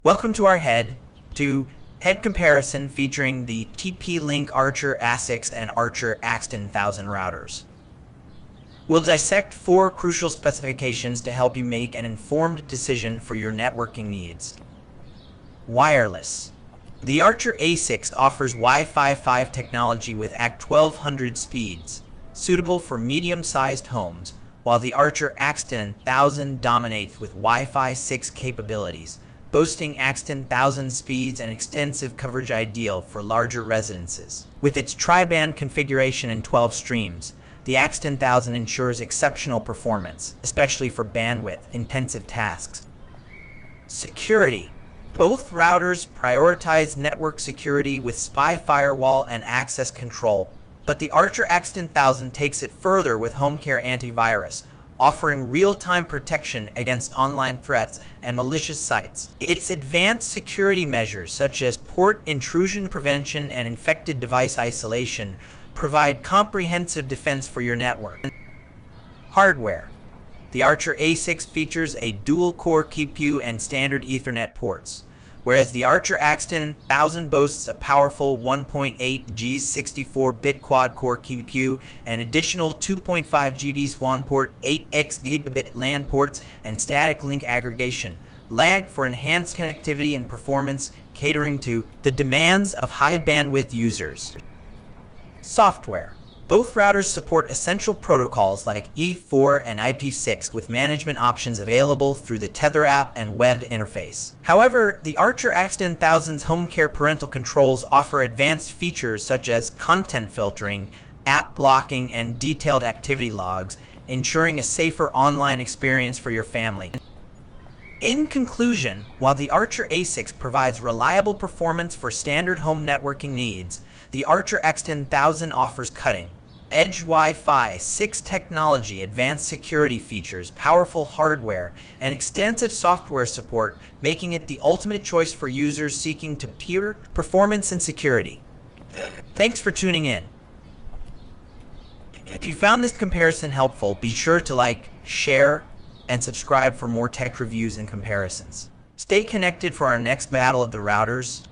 Welcome to our head-to-head comparison featuring the TP-Link Archer ASICs and Archer AX10000 routers. We'll dissect four crucial specifications to help you make an informed decision for your networking needs. Wireless. The Archer ASICs offers Wi-Fi 5 technology with AX10000 speeds, suitable for medium-sized homes, while the Archer AX10000 dominates with Wi-Fi 6 capabilities, boasting AX10000 speeds and extensive coverage ideal for larger residences. With its tri-band configuration and 12 streams, the AX10000 ensures exceptional performance, especially for bandwidth-intensive tasks. Security. Both routers prioritize network security with SPI firewall and access control, but the Archer AX10000 takes it further with HomeCare antivirus, offering real-time protection against online threats and malicious sites. Its advanced security measures, such as port intrusion prevention and infected device isolation, provide comprehensive defense for your network. Hardware. The Archer ASICs features a dual-core CPU and standard Ethernet ports, whereas the Archer AX10000 boasts a powerful 1.8 GHz 64-bit quad-core CPU, an additional 2.5 GHz SWAN port, 8x gigabit LAN ports, and static link aggregation, lag for enhanced connectivity and performance, catering to the demands of high-bandwidth users. Software. Both routers support essential protocols like E4 and IP6 with management options available through the Tether app and web interface. However, the Archer AX10000's HomeCare parental controls offer advanced features such as content filtering, app blocking, and detailed activity logs, ensuring a safer online experience for your family. In conclusion, while the Archer ASICs provides reliable performance for standard home networking needs, the Archer AX10000 offers cutting-edge Wi-Fi 6 technology, advanced security features, powerful hardware, and extensive software support, making it the ultimate choice for users seeking superior performance and security. Thanks for tuning in. If you found this comparison helpful, be sure to like, share, and subscribe for more tech reviews and comparisons. Stay connected for our next battle of the routers.